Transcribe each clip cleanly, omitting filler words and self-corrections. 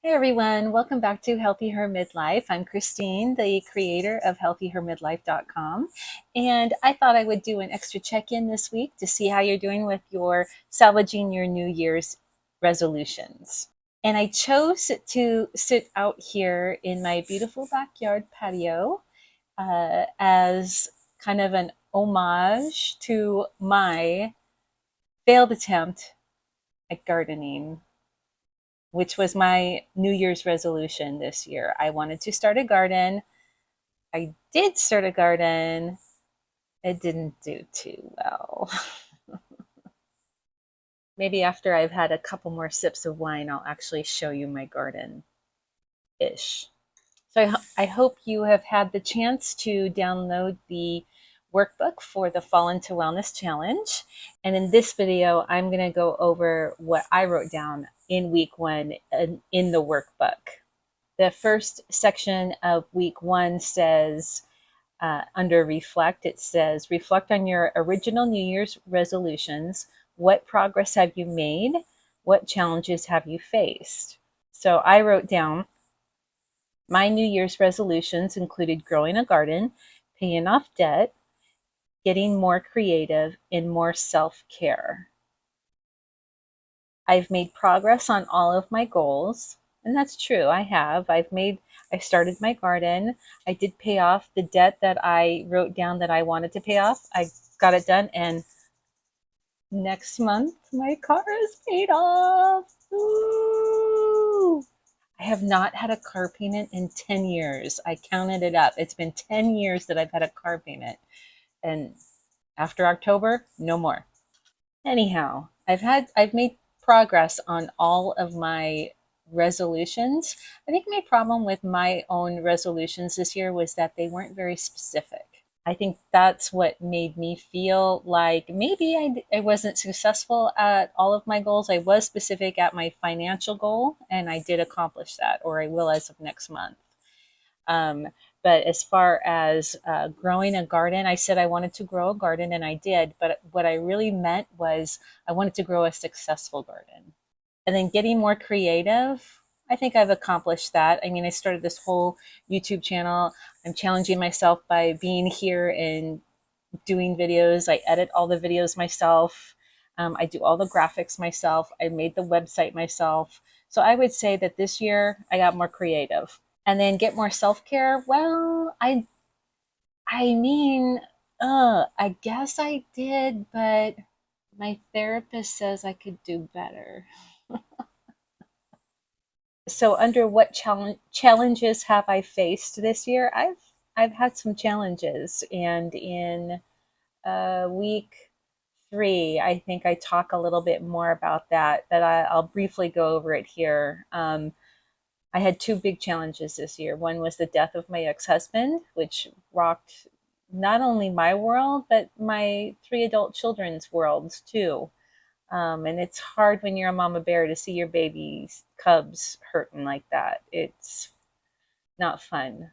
Hey everyone, welcome back to Healthy Her Midlife. I'm Christine, the creator of healthyhermidlife.com, and I thought I would do an extra check-in this week to see how you're doing with your salvaging your New Year's resolutions. And I chose to sit out here in my beautiful backyard patio as kind of an homage to my failed attempt at gardening, which was my New Year's resolution this year. I wanted to start a garden. I did start a garden. It didn't do too well. Maybe after I've had a couple more sips of wine, I'll actually show you my garden ish. So I hope you have had the chance to download the workbook for the Fall into Wellness Challenge. And in this video, I'm going to go over what I wrote down in week one in the workbook. The first section of week one says, under reflect, it says, reflect on your original New Year's resolutions. What progress have you made? What challenges have you faced? So I wrote down, my New Year's resolutions included growing a garden, paying off debt, getting more creative, and more self-care. I've made progress on all of my goals. And that's true. I started my garden. I did pay off the debt that I wrote down that I wanted to pay off. I got it done. And next month, my car is paid off. Ooh. I have not had a car payment in 10 years. I counted it up. It's been 10 years that I've had a car payment. And after October, no more. Anyhow, I've made progress on all of my resolutions. I think my problem with my own resolutions this year was that they weren't very specific. I think that's what made me feel like maybe I wasn't successful at all of my goals. I was specific at my financial goal, and I did accomplish that, or I will as of next month. Um, but as far as growing a garden, I said I wanted to grow a garden and I did. But what I really meant was I wanted to grow a successful garden. And then getting more creative, I think I've accomplished that. I mean, I started this whole YouTube channel. I'm challenging myself by being here and doing videos. I edit all the videos myself. I do all the graphics myself. I made the website myself. So I would say that this year I got more creative. And then get more self-care. Well, I mean, I guess I did, but my therapist says I could do better. So under what challenges have I faced this year? I've had some challenges, and in week three, I think I talk a little bit more about that. I'll briefly go over it here. I had two big challenges this year. One was the death of my ex-husband, which rocked not only my world, but my three adult children's worlds too. And it's hard when you're a mama bear to see your baby's cubs hurting like that. It's not fun.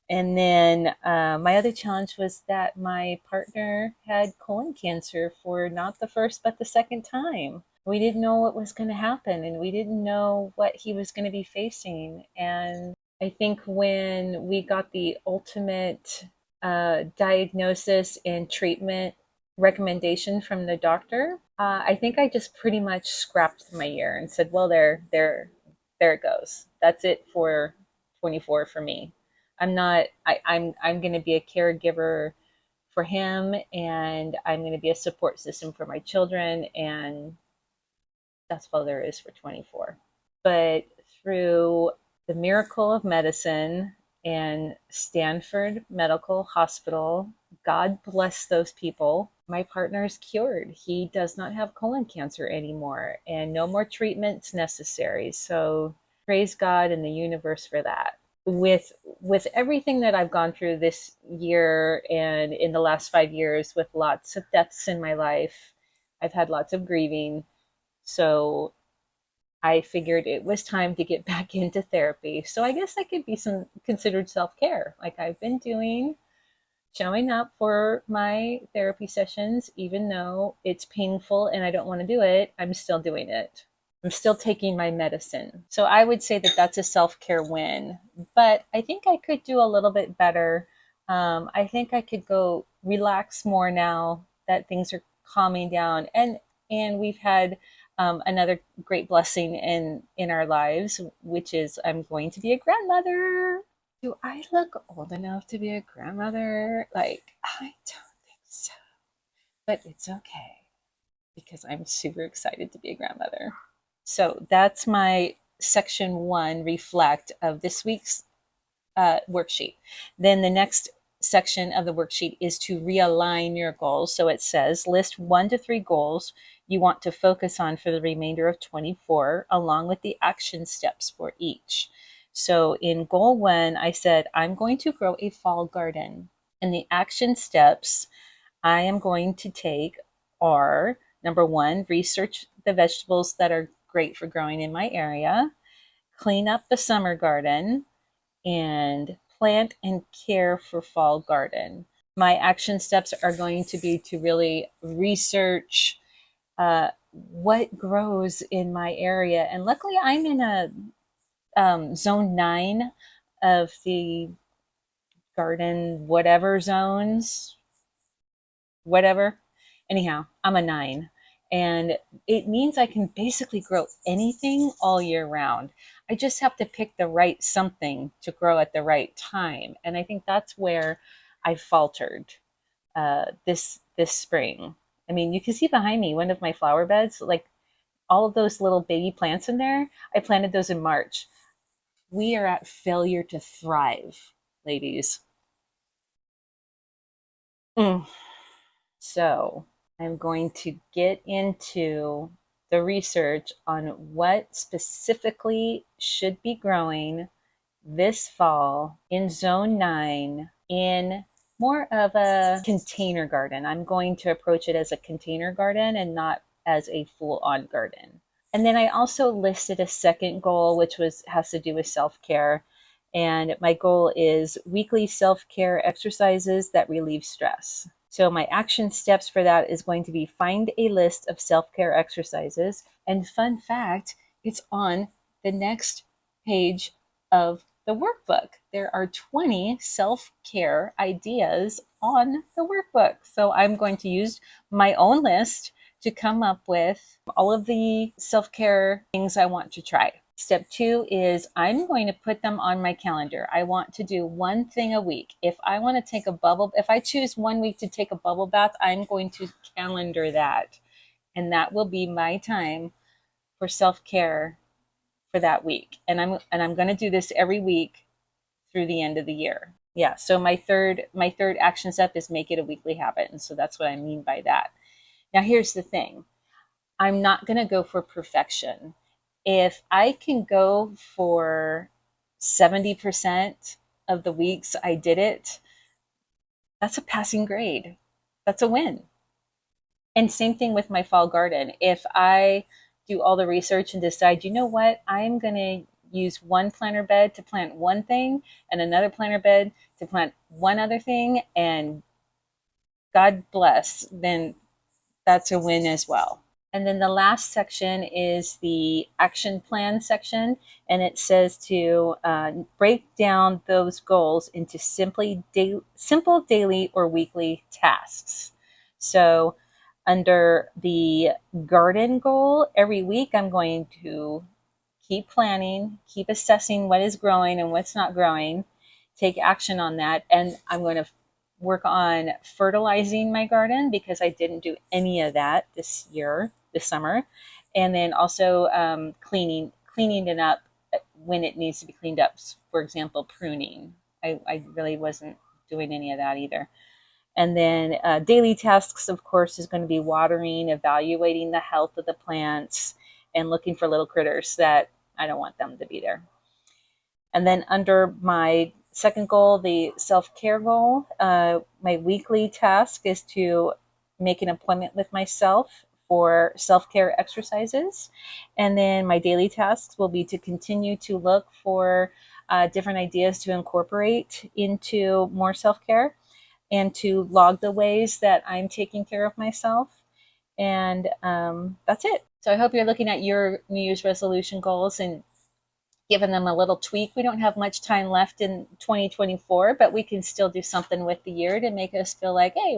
And then my other challenge was that my partner had colon cancer for not the first, but the second time. We didn't know what was going to happen, and we didn't know what he was going to be facing. And I think when we got the ultimate diagnosis and treatment recommendation from the doctor, I think I just pretty much scrapped my year and said, "Well, there it goes. That's it for 24 for me. I'm going to be a caregiver for him, and I'm going to be a support system for my children, and that's all there is for 24." But through the miracle of medicine and Stanford Medical Hospital, God bless those people, my partner is cured. He does not have colon cancer anymore, and no more treatments necessary. So praise God and the universe for that. With everything that I've gone through this year and in the last 5 years, with lots of deaths in my life, I've had lots of grieving. So I figured it was time to get back into therapy. So I guess that could be some considered self-care. Like I've been doing, showing up for my therapy sessions, even though it's painful and I don't want to do it, I'm still doing it. I'm still taking my medicine. So I would say that that's a self care win. But I think I could do a little bit better. I think I could go relax more now that things are calming down, and we've had another great blessing in our lives, which is I'm going to be a grandmother. Do I look old enough to be a grandmother? Like, I don't think so, but it's okay because I'm super excited to be a grandmother. So that's my section one reflect of this week's worksheet. Then the next section of the worksheet is to realign your goals. So it says list 1 to 3 goals you want to focus on for the remainder of 24, along with the action steps for each. So in goal 1, I said, I'm going to grow a fall garden. And the action steps I am going to take are number 1, research the vegetables that are great for growing in my area, clean up the summer garden, and plant and care for fall garden. My action steps are going to be to really research what grows in my area. And luckily, I'm in a zone 9 of the garden, whatever zones, whatever. Anyhow, I'm a 9. And it means I can basically grow anything all year round. I just have to pick the right something to grow at the right time. And I think that's where I faltered this spring. I mean, you can see behind me one of my flower beds, like all of those little baby plants in there. I planted those in March. We are at failure to thrive, ladies. Mm. So I'm going to get into the research on what specifically should be growing this fall in zone 9 in more of a container garden. I'm going to approach it as a container garden and not as a full on garden. And then I also listed a second goal, which has to do with self-care. And my goal is weekly self-care exercises that relieve stress. So my action steps for that is going to be find a list of self-care exercises. And fun fact, it's on the next page of the workbook. There are 20 self-care ideas on the workbook. So I'm going to use my own list to come up with all of the self-care things I want to try. Step 2 is I'm going to put them on my calendar. I want to do one thing a week. If I choose 1 week to take a bubble bath, I'm going to calendar that. And that will be my time for self-care for that week. And I'm going to do this every week through the end of the year. Yeah, so my third action step is make it a weekly habit. And so that's what I mean by that. Now, here's the thing. I'm not going to go for perfection. If I can go for 70% of the weeks I did it, that's a passing grade. That's a win. And same thing with my fall garden. If I do all the research and decide, you know what, I'm going to use one planter bed to plant one thing and another planter bed to plant one other thing, and God bless, then that's a win as well. And then the last section is the action plan section, and it says to break down those goals into simple daily or weekly tasks. So under the garden goal, every week I'm going to keep planning, keep assessing what is growing and what's not growing, take action on that, and I'm going to work on fertilizing my garden because I didn't do any of that this summer, and then also cleaning it up when it needs to be cleaned up. For example, pruning. I really wasn't doing any of that either. And then daily tasks, of course, is going to be watering, evaluating the health of the plants, and looking for little critters that I don't want them to be there. And then under my second goal, the self-care goal, my weekly task is to make an appointment with myself for self-care exercises. And then my daily tasks will be to continue to look for different ideas to incorporate into more self-care and to log the ways that I'm taking care of myself. And that's it. So I hope you're looking at your New Year's resolution goals and giving them a little tweak. We don't have much time left in 2024, but we can still do something with the year to make us feel like, hey,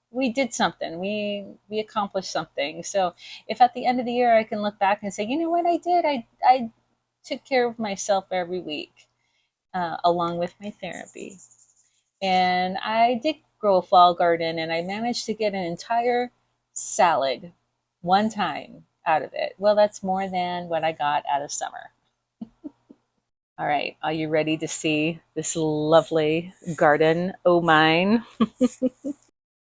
we did something. We accomplished something. So if at the end of the year I can look back and say, you know what I did? I took care of myself every week, along with my therapy. And I did grow a fall garden, and I managed to get an entire salad one time out of it. Well, that's more than what I got out of summer. All right, are you ready to see this lovely garden? Oh, mine.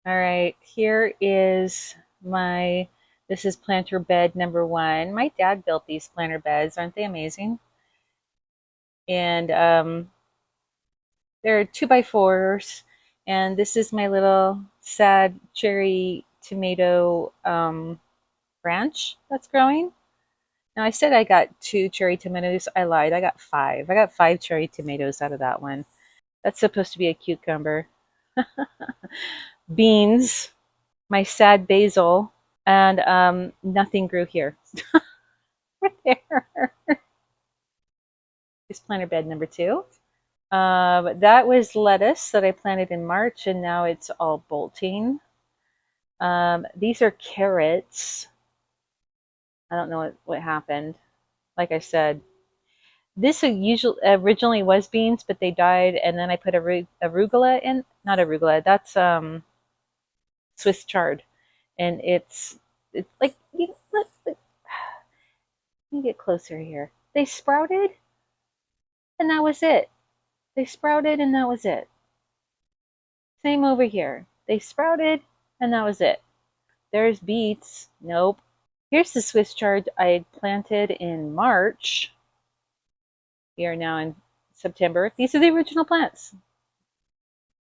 All right, here is my, this is planter bed number one. My dad built these planter beds. Aren't they amazing? And they're 2x4s. And this is my little sad cherry tomato branch that's growing. Now, I said I got 2 cherry tomatoes. I lied. I got 5. I got 5 cherry tomatoes out of that one. That's supposed to be a cucumber. Beans, my sad basil, and nothing grew here. Right there. Is planter bed number two. That was lettuce that I planted in March, and now it's all bolting. These are carrots. I don't know what happened. Like I said, this originally was beans, but they died, and then I put arugula in. Not arugula. That's Swiss chard, and it's like let me get closer here. They sprouted, and that was it. They sprouted, and that was it. Same over here. They sprouted, and that was it. There's beets. Nope. Here's the Swiss chard I planted in March. We are now in September. These are the original plants.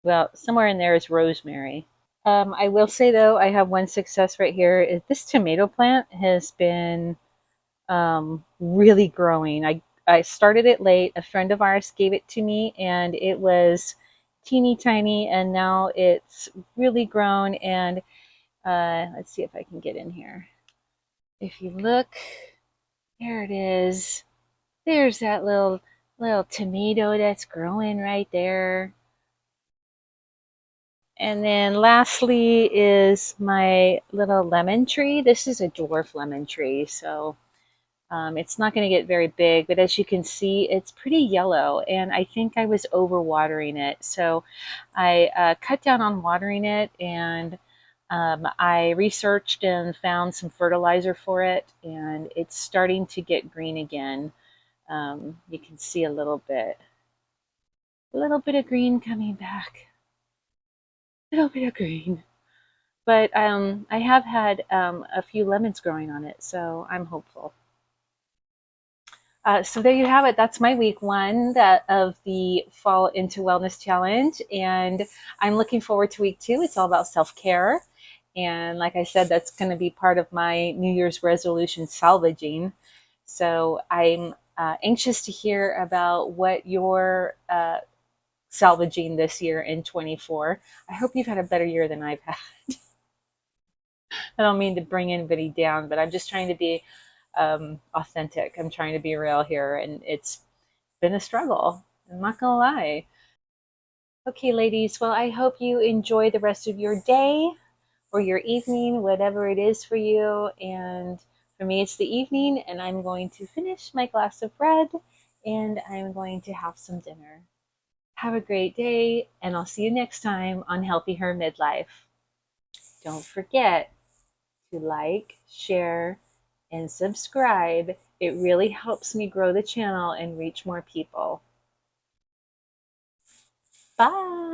Well, somewhere in there is rosemary. I will say though, I have one success right here. Is this tomato plant has been really growing. I started it late. A friend of ours gave it to me, and it was teeny tiny, and now it's really grown. And let's see if I can get in here. If you look, there it is. There's that little tomato that's growing right there. And then lastly is my little lemon tree. This is a dwarf lemon tree, so it's not going to get very big, but as you can see, it's pretty yellow, and I think I was over watering it. So I cut down on watering it, and I researched and found some fertilizer for it, and it's starting to get green again. You can see a little bit of green coming back, a little bit of green. But I have had a few lemons growing on it, so I'm hopeful. So there you have it. That's my week one of the Fall into Wellness Challenge. And I'm looking forward to week two. It's all about self-care. And like I said, that's going to be part of my New Year's resolution salvaging. So I'm anxious to hear about what you're salvaging this year in 24. I hope you've had a better year than I've had. I don't mean to bring anybody down, but I'm just trying to be authentic. I'm trying to be real here, and it's been a struggle. I'm not gonna lie. Okay, ladies. Well, I hope you enjoy the rest of your day or your evening, whatever it is for you. And for me, it's the evening, and I'm going to finish my glass of red, and I'm going to have some dinner. Have a great day, and I'll see you next time on Healthy Her Midlife. Don't forget to like, share, and subscribe. It really helps me grow the channel and reach more people. Bye.